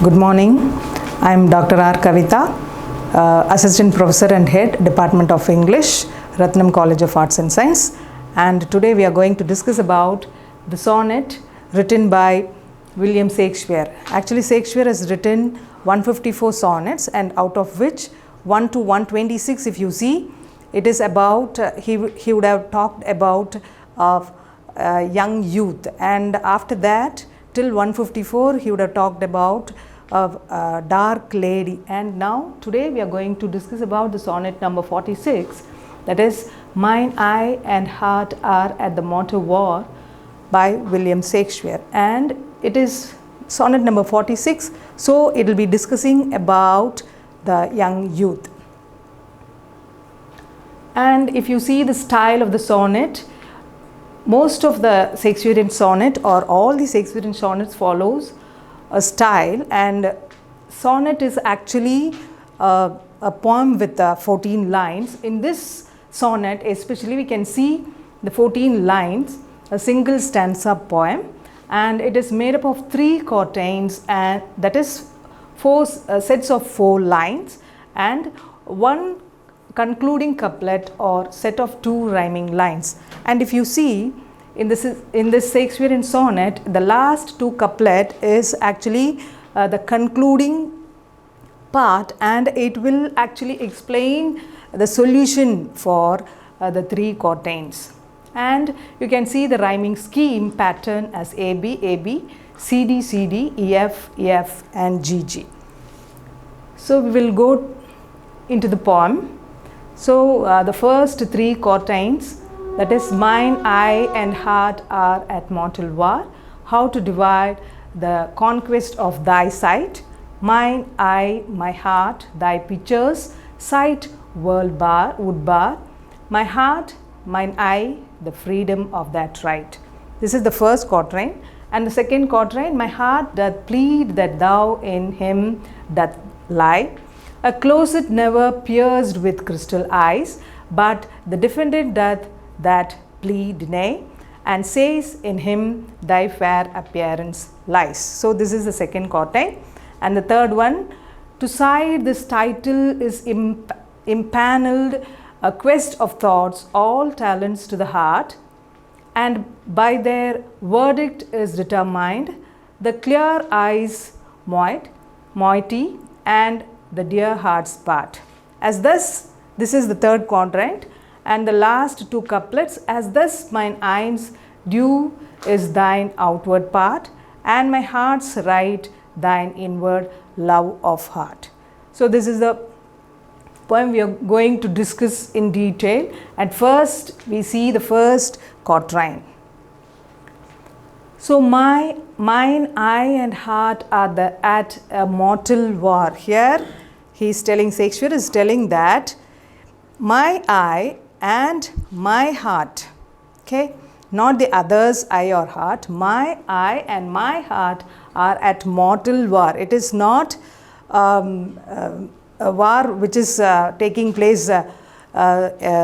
Good morning. I am Dr. R. Kavitha, Assistant Professor and Head, Department of English, Ratnam College of Arts and Science. And today we are going to discuss about the sonnet written by William Shakespeare. Actually, Shakespeare has written 154 sonnets, and out of which 1 to 126, if you see, it is about, he would have talked about young youth, and after that till 154 he would have talked about a dark lady. And now today we are going to discuss about the sonnet number 46, that is Mine Eye and Heart Are at the Mortal War by William Shakespeare, and it is sonnet number 46, so it will be discussing about the young youth. And if you see the style of the sonnet, most of the Shakespearean sonnet or all the Shakespearean sonnets follows a style, and sonnet is actually a poem with 14 lines. In this sonnet especially we can see the 14 lines, a single stanza poem, and it is made up of 3 quatrains, and that is 4 sets of 4 lines and 1 concluding couplet or set of 2 rhyming lines. And if you see in this Shakespearean sonnet, the last 2 couplet is actually the concluding part, and it will actually explain the solution for the 3 quatrains. And you can see the rhyming scheme pattern as AB, AB, CD, CD, EF, EF and GG. So we will go into the poem. So the first 3 quatrains, that is mine eye and heart are at mortal war, how to divide the conquest of thy sight, mine eye, my heart, thy pictures, sight, would bar, my heart, mine eye, the freedom of that right. This is the first quatrain. And the second quatrain, my heart doth plead that thou in him doth lie, a closet never pierced with crystal eyes, but the defendant doth that plea deny, and says in him thy fair appearance lies. So this is the second quatrain. And the third one, to side this title is impaneled, a quest of thoughts, all talents to the heart, and by their verdict is determined, the clear eyes moiety, and the dear heart's part. As thus, this is the third quadrant, and the last 2 couplets, as thus mine eyes due is thine outward part, and my heart's right thine inward love of heart. So this is the poem we are going to discuss in detail. At first we see the first quatrain. So mine eye and heart are at a mortal war. Here he is telling, Shakespeare is telling that my eye and my heart, okay, not the other's eye or heart, my eye and my heart are at mortal war. It is not a war which is taking place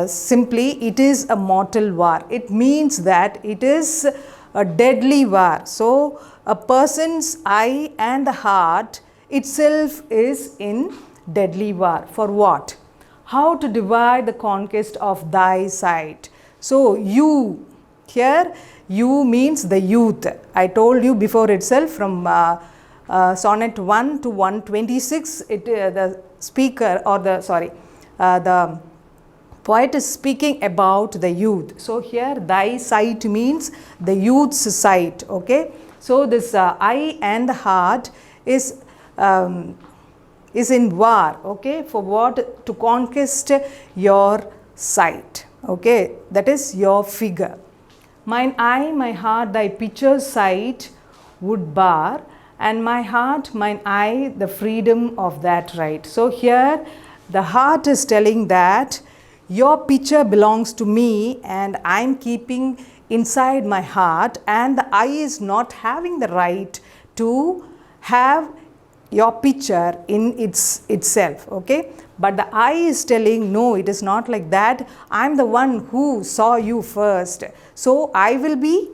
simply, it is a mortal war. It means that it is a deadly war. So a person's eye and the heart itself is in deadly war. For what? How to divide the conquest of thy sight. So you, here you means the youth. I told you before itself from sonnet 1 to 126, the speaker or the poet is speaking about the youth. So here thy sight means the youth's sight. Okay, so this eye and heart is in war. Okay, for what? To conquest your sight. Okay, that is your figure. Mine eye, my heart, thy picture's sight would bar, and my heart, mine eye, the freedom of that right. So here the heart is telling that your picture belongs to me and I am keeping inside my heart, and the eye is not having the right to have your picture in itself. Okay, but the eye is telling, no, it is not like that. I am the one who saw you first, so I will be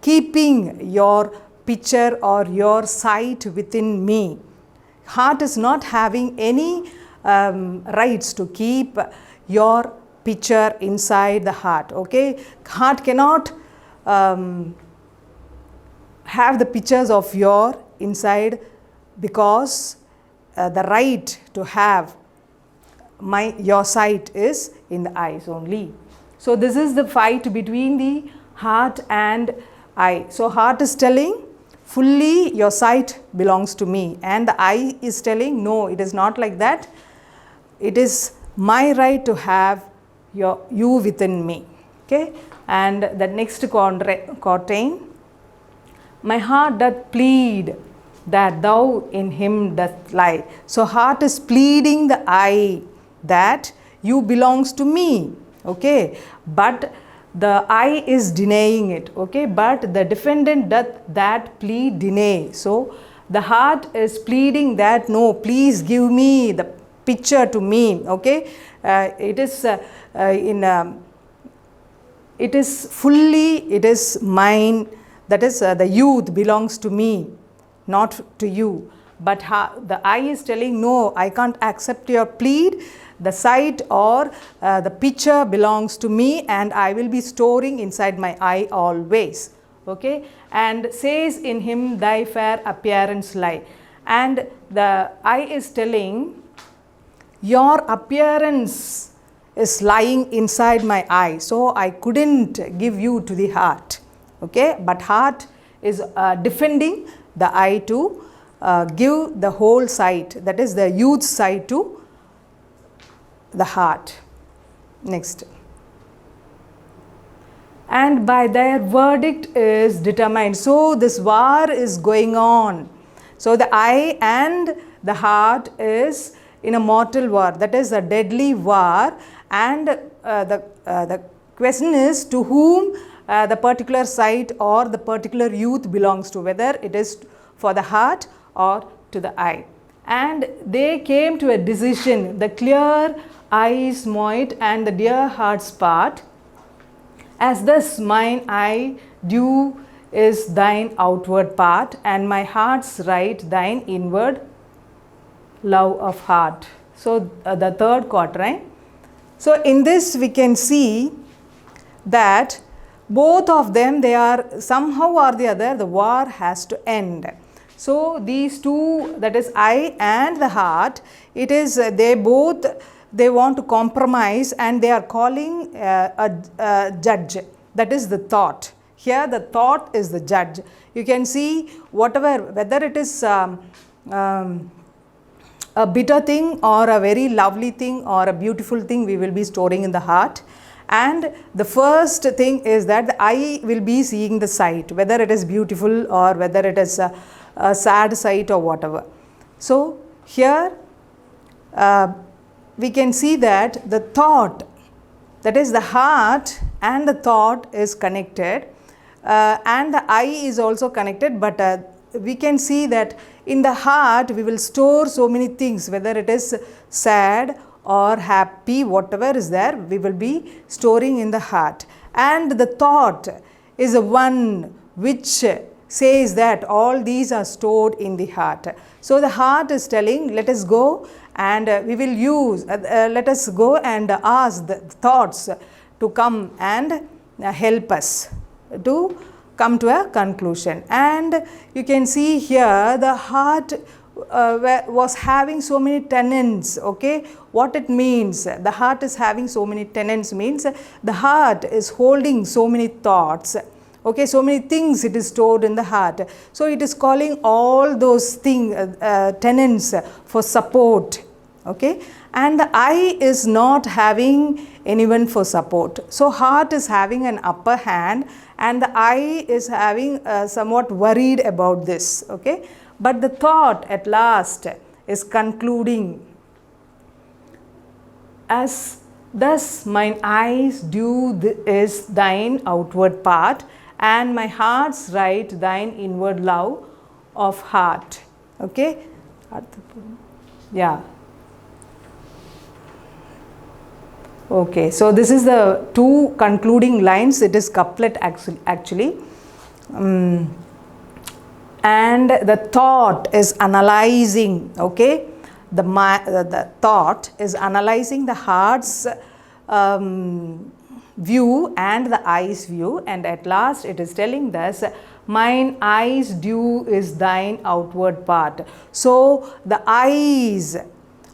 keeping your picture or your sight within me. Heart is not having any rights to keep your picture inside the heart. Okay, heart cannot have the pictures of your inside, because the right to have your sight is in the eyes only. So this is the fight between the heart and eye. So heart is telling, fully your sight belongs to me, and the eye is telling, no, it is not like that. It is my right to have you within me. Okay, and the next quatrain, my heart doth plead that thou in him doth lie. So heart is pleading the eye that you belongs to me. Okay, but the eye is denying it. Okay, but the defendant doth that plea deny. So the heart is pleading that, no, please give me the picture to me. Okay, it is mine, that is the youth belongs to me, not to you. But the eye is telling, no, I can't accept your plead. The sight or the picture belongs to me, and I will be storing inside my eye always. Okay, and says in him thy fair appearance lie. And the eye is telling, your appearance is lying inside my eye, so I couldn't give you to the heart. Okay, but heart is defending the eye to give the whole sight, that is the youth sight, to the heart. Next. And by their verdict is determined. So this war is going on. So the eye and the heart is in a mortal war, that is a deadly war, and the question is to whom the particular sight or the particular youth belongs to, whether it is for the heart or to the eye. And they came to a decision, the clear eyes moit and the dear heart's part, as thus mine eye due is thine outward part, and my heart's right thine inward love of heart. So the third quatrain. So in this we can see that both of them, they are somehow or the other, the war has to end. So these two, that is eye and the heart, it is they want to compromise, and they are calling a judge, that is the thought. Here the thought is the judge. You can see whatever, whether it is a bitter thing or a very lovely thing or a beautiful thing, we will be storing in the heart. And the first thing is that the eye will be seeing the sight, whether it is beautiful or whether it is a sad sight or whatever. So here we can see that the thought, that is the heart and the thought is connected, and the eye is also connected, but we can see that in the heart we will store so many things, whether it is sad or happy, whatever is there, we will be storing in the heart. And the thought is the one which says that all these are stored in the heart. So the heart is telling, let us go and we will use, let us go and ask the thoughts to come and help us to come to a conclusion. And you can see here the heart was having so many tenants. Okay, what it means, the heart is having so many tenants means the heart is holding so many thoughts. Okay, so many things it is stored in the heart. So it is calling all those things, tenants for support. Okay, and the eye is not having anyone for support. So heart is having an upper hand, and the eye is having somewhat worried about this. Okay, but the thought at last is concluding, as thus mine eyes due is thine outward part, and my heart's right thine inward love of heart. Okay, yeah. Okay, so this is the two concluding lines. It is couplet actually. and the thought is analyzing, okay, the thought is analyzing the heart's view and the eye's view, and at last it is telling thus, mine eye's due is thine outward part. So the eyes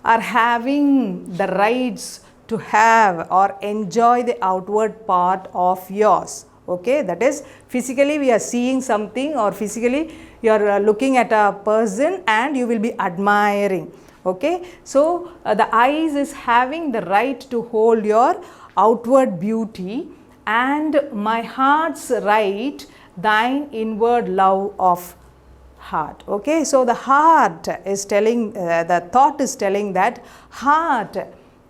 are having the rights to have or enjoy the outward part of yours. Okay, that is, physically we are seeing something, or physically you are looking at a person and you will be admiring. Okay, so the eyes is having the right to hold your outward beauty, and my heart's right thine inward love of heart. Okay, so the heart is telling, the thought is telling that heart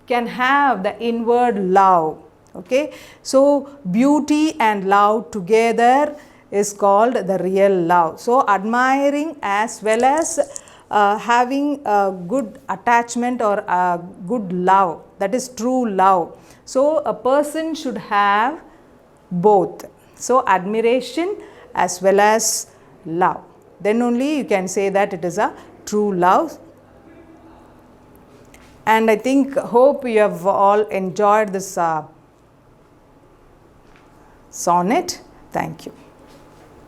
can have the inward love. Okay, so beauty and love together is called the real love. So admiring as well as having a good attachment or a good love, that is true love. So a person should have both, so admiration as well as love, then only you can say that it is a true love. And I think, hope you have all enjoyed this sonnet. Thank you.